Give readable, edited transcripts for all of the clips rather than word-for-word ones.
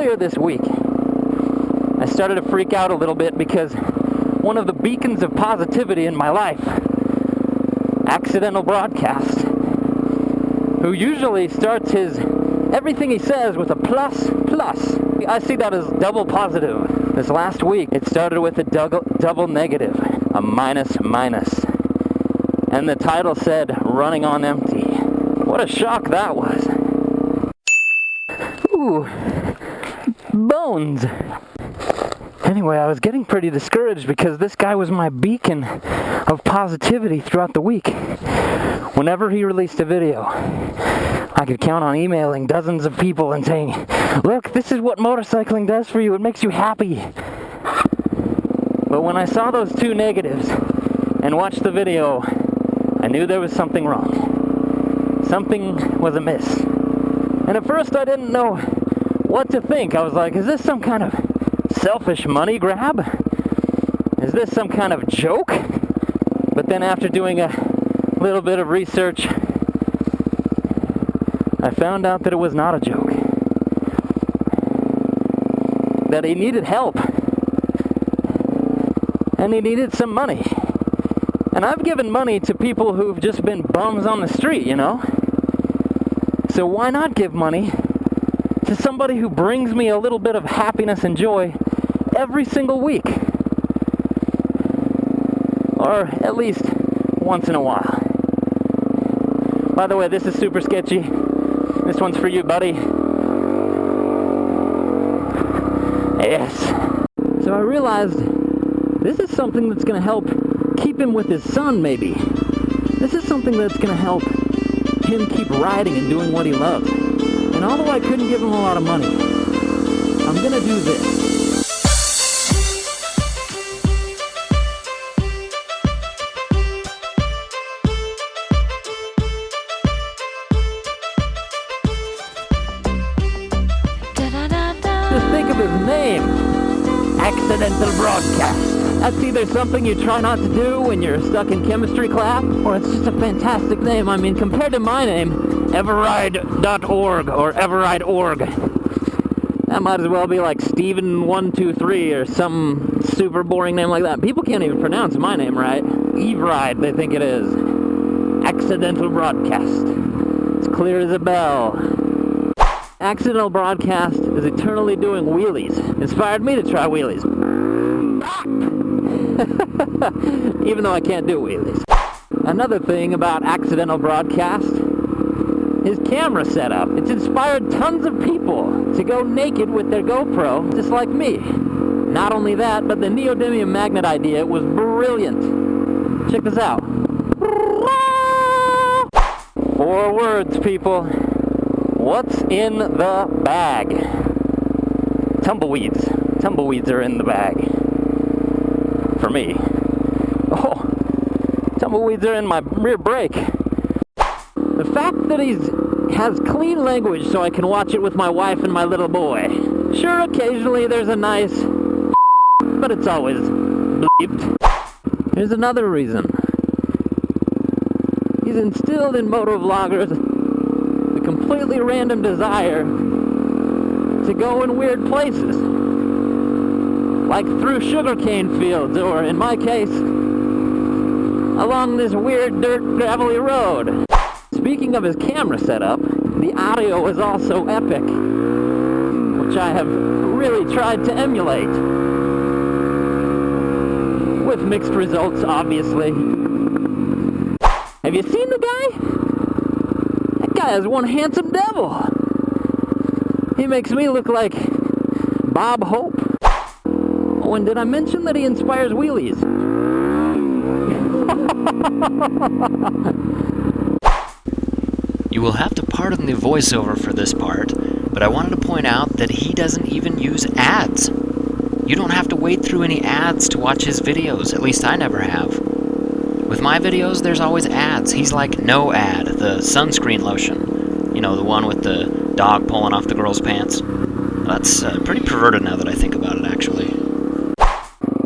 earlier this week, I started to freak out a little bit because one of the beacons of positivity in my life, Accidental Broadcast, who usually starts everything he says with a plus. I see that as double positive. This last week, it started with a double negative, a minus. And the title said, running on empty. What a shock that was. Ooh, bones. Anyway, I was getting pretty discouraged because this guy was my beacon of positivity throughout the week. Whenever he released a video, I could count on emailing dozens of people and saying, look, this is what motorcycling does for you. It makes you happy. But when I saw those two negatives and watched the video, I knew there was something wrong. Something was amiss. And at first I didn't know what to think. I was like, is this some kind of selfish money grab? Is this some kind of joke? But then after doing a little bit of research, I found out that it was not a joke. That he needed help. And he needed some money. And I've given money to people who've just been bums on the street, you know? So why not give money to somebody who brings me a little bit of happiness and joy every single week? Or at least once in a while. By the way, this is super sketchy. This one's for you, buddy. Yes. So I realized this is something that's going to help keep him with his son, maybe. This is something that's going to help him keep riding and doing what he loves. And although I couldn't give him a lot of money, I'm going to do this. Just think of his name, Accidental Broadcast. That's either something you try not to do when you're stuck in chemistry class, or it's just a fantastic name. I mean, compared to my name, eveRide.org or eveRide.org, that might as well be like Steven123 or some super boring name like that. People can't even pronounce my name right. eveRide, they think it is. Accidental Broadcast. It's clear as a bell. Accidental Broadcast is eternally doing wheelies. Inspired me to try wheelies. Even though I can't do wheelies. Another thing about Accidental Broadcast, his camera setup. It's inspired tons of people to go naked with their GoPro, just like me. Not only that, but the neodymium magnet idea was brilliant. Check this out. 4 words, people. What's in the bag? Tumbleweeds. Tumbleweeds are in the bag. For me. Oh, tumbleweeds are in my rear brake. The fact that he has clean language so I can watch it with my wife and my little boy. Sure, occasionally there's a nice but it's always bleeped. Here's another reason. He's instilled in motovloggers the completely random desire to go in weird places. Like through sugarcane fields, or in my case, along this weird dirt gravelly road. Speaking of his camera setup, the audio is also epic, which I have really tried to emulate. With mixed results, obviously. Have you seen the guy? That guy is one handsome devil. He makes me look like Bob Hope. Oh, and did I mention that he inspires wheelies? You will have to pardon the voiceover for this part, but I wanted to point out that he doesn't even use ads. You don't have to wade through any ads to watch his videos, at least I never have. With my videos, there's always ads. He's like no ad, the sunscreen lotion. You know, the one with the dog pulling off the girl's pants. That's pretty perverted now that I think about it, actually.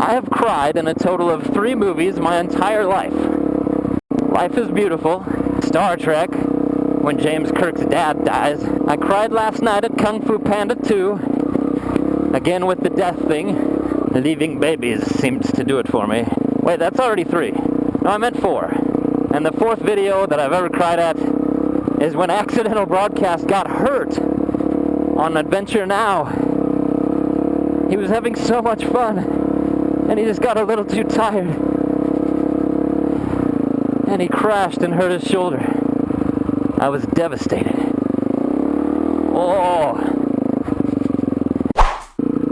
I have cried in a total of 3 movies my entire life. Life is Beautiful, Star Trek, when James Kirk's dad dies. I cried last night at Kung Fu Panda 2, Again with the death thing. Leaving babies seems to do it for me. Wait, that's already 3. No, I meant 4. And the 4th video that I've ever cried at is when Accidental Broadcast got hurt on Adventure Now. He was having so much fun, and he just got a little too tired. And he crashed and hurt his shoulder. I was devastated. Oh!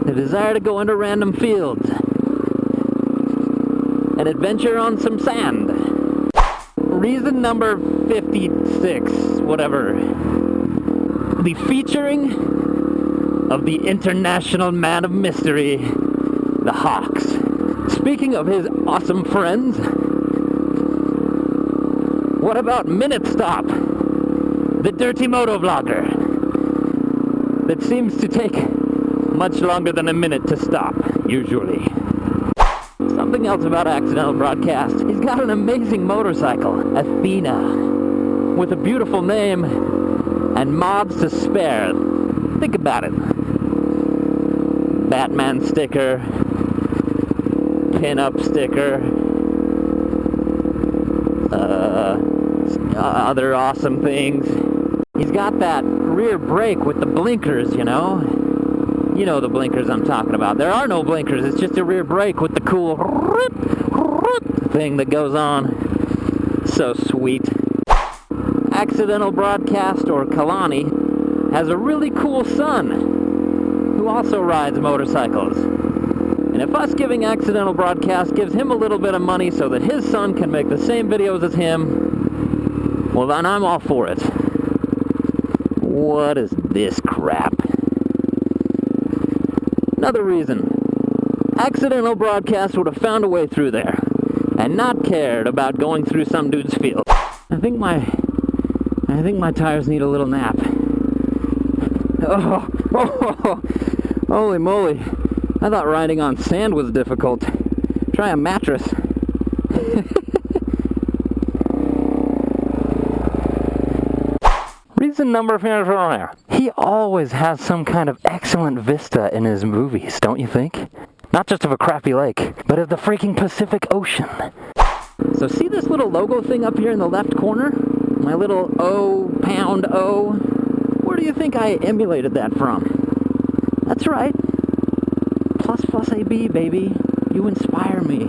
The desire to go into random fields. An adventure on some sand. Reason number 56, whatever. The featuring of the international man of mystery, the Hawks. Speaking of his awesome friends, what about Minute Stop, the dirty motovlogger that seems to take much longer than a minute to stop, usually. Something else about Accidental Broadcast. He's got an amazing motorcycle, Athena, with a beautiful name and mods to spare. Think about it. Batman sticker, pin-up sticker, other awesome things. He's got that rear brake with the blinkers, you know? You know the blinkers I'm talking about. There are no blinkers, it's just a rear brake with the cool thing that goes on. So sweet. Accidental Broadcast, or Kalani, has a really cool son who also rides motorcycles. And if us giving Accidental Broadcast gives him a little bit of money so that his son can make the same videos as him, well then I'm all for it. What is this crap? Another reason. Accidental Broadcast would have found a way through there and not cared about going through some dude's field. I think my tires need a little nap. Oh, holy moly. I thought riding on sand was difficult. Try a mattress. Reason number 4. He always has some kind of excellent vista in his movies, don't you think? Not just of a crappy lake, but of the freaking Pacific Ocean. So see this little logo thing up here in the left corner? My little O, pound O? Where do you think I emulated that from? That's right. Plus AB, baby. You inspire me.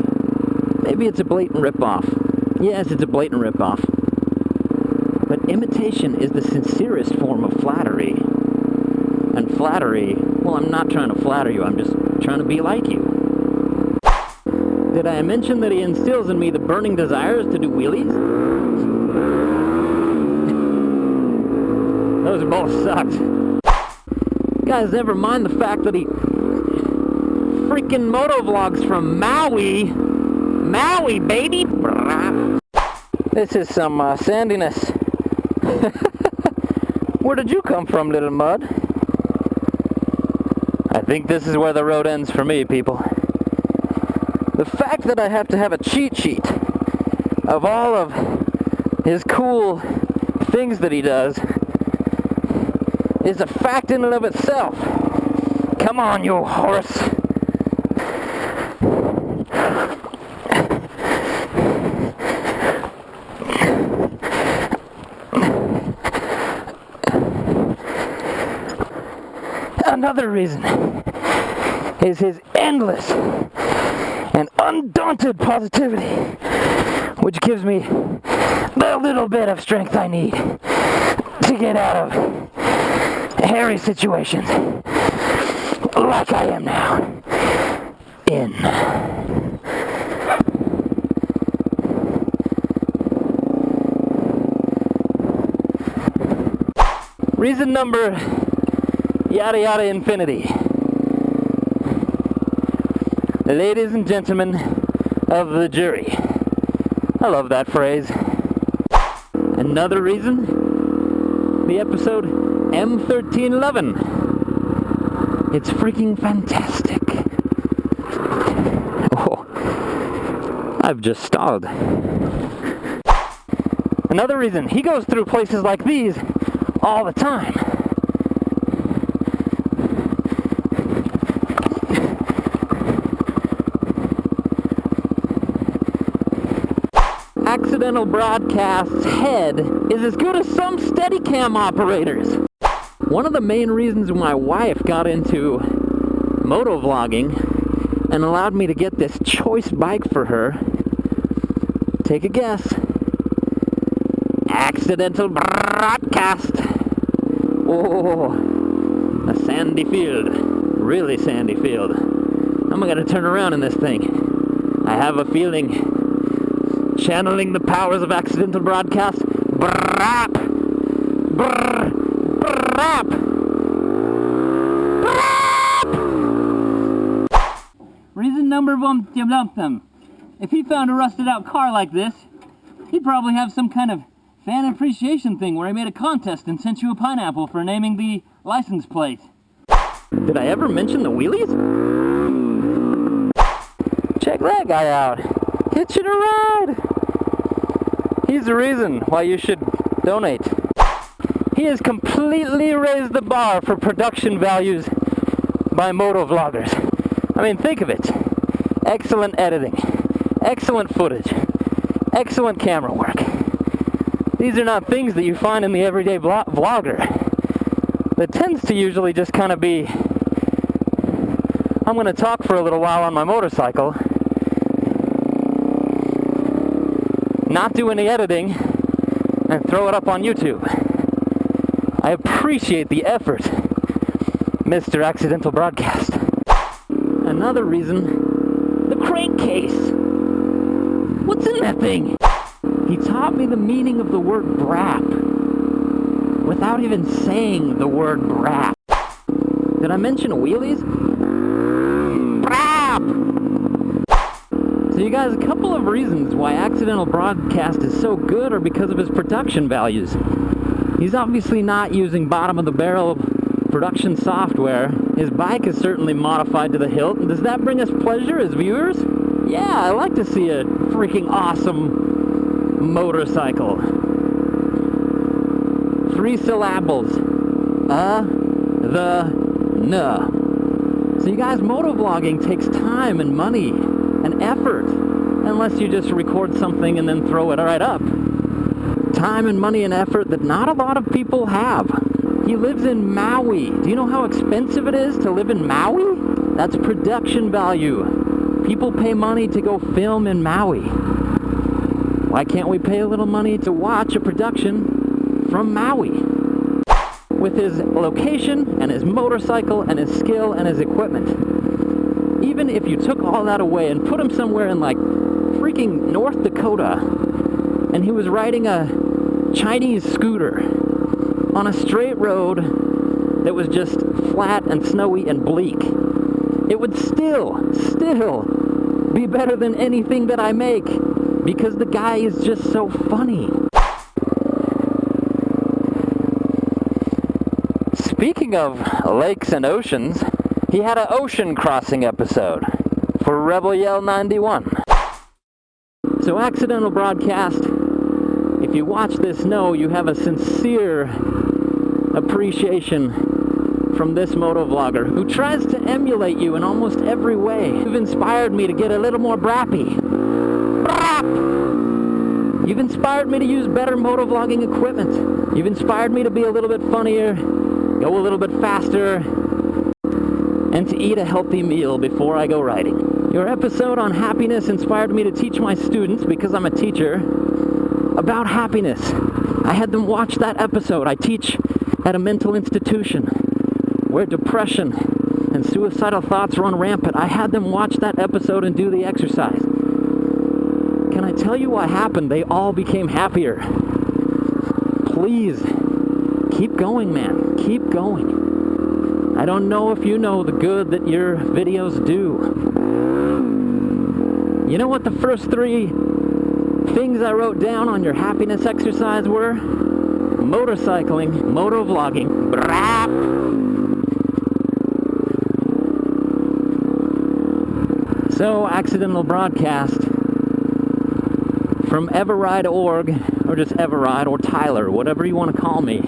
Maybe it's a blatant ripoff. Yes, it's a blatant ripoff. But imitation is the sincerest form of flattery. And flattery, well, I'm not trying to flatter you, I'm just trying to be like you. Did I mention that he instills in me the burning desires to do wheelies? Those both sucked. Guys, never mind the fact that he freaking motovlogs from Maui. Maui, baby! This is some sandiness. Where did you come from, little mud? I think this is where the road ends for me, people. The fact that I have to have a cheat sheet of all of his cool things that he does is a fact in and of itself. Come on, you horse. Another reason is his endless and undaunted positivity, which gives me the little bit of strength I need to get out of hairy situations like I am now in. Reason number yada yada infinity. Ladies and gentlemen of the jury. I love that phrase. Another reason, the episode M1311. It's freaking fantastic. Oh, I've just stalled. Another reason, he goes through places like these all the time. Accidental Broadcast's head is as good as some Steadicam operators. One of the main reasons my wife got into motovlogging and allowed me to get this choice bike for her, take a guess. Accidental Broadcast. Oh, a sandy field. Really sandy field. I'm gonna turn around in this thing. I have a feeling, channeling the powers of Accidental Broadcast. Brap! Brr! Brap! Brap! Reason number one, you lump them. If he found a rusted out car like this, he'd probably have some kind of fan appreciation thing where he made a contest and sent you a pineapple for naming the license plate. Did I ever mention the wheelies? Check that guy out. Hitching a ride. He's the reason why you should donate. He has completely raised the bar for production values by motovloggers. I mean, think of it. Excellent editing. Excellent footage. Excellent camera work. These are not things that you find in the everyday vlogger. That tends to usually just kind of be, I'm going to talk for a little while on my motorcycle, not do any editing, and throw it up on YouTube. I appreciate the effort, Mr. Accidental Broadcast. Another reason, the crankcase. What's in that thing? He taught me the meaning of the word brap without even saying the word brap. Did I mention wheelies? Brap! So you guys, a couple of reasons why Accidental Broadcast is so good are because of his production values. He's obviously not using bottom-of-the-barrel production software. His bike is certainly modified to the hilt. And does that bring us pleasure as viewers? Yeah, I like to see a freaking awesome motorcycle. 3 syllables. The, nuh. So you guys, motovlogging takes time and money and effort, unless you just record something and then throw it right up. Time and money and effort that not a lot of people have. He lives in Maui. Do you know how expensive it is to live in Maui? That's production value. People pay money to go film in Maui. Why can't we pay a little money to watch a production from Maui? With his location and his motorcycle and his skill and his equipment. Even if you took all that away and put him somewhere in like freaking North Dakota and he was riding a Chinese scooter on a straight road that was just flat and snowy and bleak, it would still be better than anything that I make, because the guy is just so funny. Speaking of lakes and oceans, he had an ocean crossing episode for Rebel Yell 91. So Accidental Broadcast, if you watch this, know you have a sincere appreciation from this motovlogger who tries to emulate you in almost every way. You've inspired me to get a little more brappy. Brap! You've inspired me to use better motovlogging equipment. You've inspired me to be a little bit funnier, go a little bit faster, and to eat a healthy meal before I go riding. Your episode on happiness inspired me to teach my students, because I'm a teacher, about happiness. I had them watch that episode. I teach at a mental institution where depression and suicidal thoughts run rampant. I had them watch that episode and do the exercise. Can I tell you what happened? They all became happier. Please, keep going, man. Keep going. I don't know if you know the good that your videos do. You know what the first 3 things I wrote down on your happiness exercise were? Motorcycling, motovlogging, brap. So, Accidental Broadcast, from eveRide.org, or just eveRide, or Tyler, whatever you want to call me.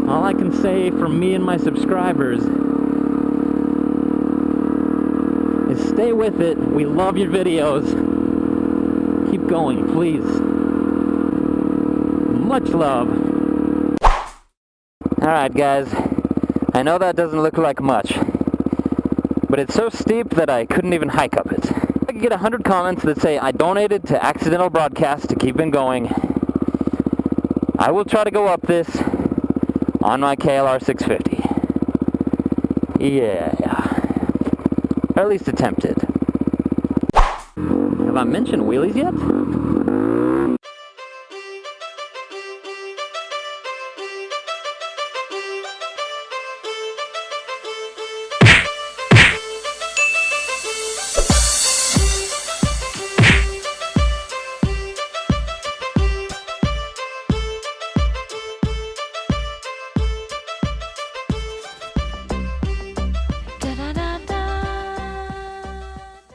All I can say from me and my subscribers is stay with it. We love your videos. Keep going, please. Much love. Alright, guys. I know that doesn't look like much, but it's so steep that I couldn't even hike up it. I could get 100 comments that say I donated to Accidental Broadcast to keep it going. I will try to go up this on my KLR 650. Yeah. Or at least attempt it. Have I mentioned wheelies yet?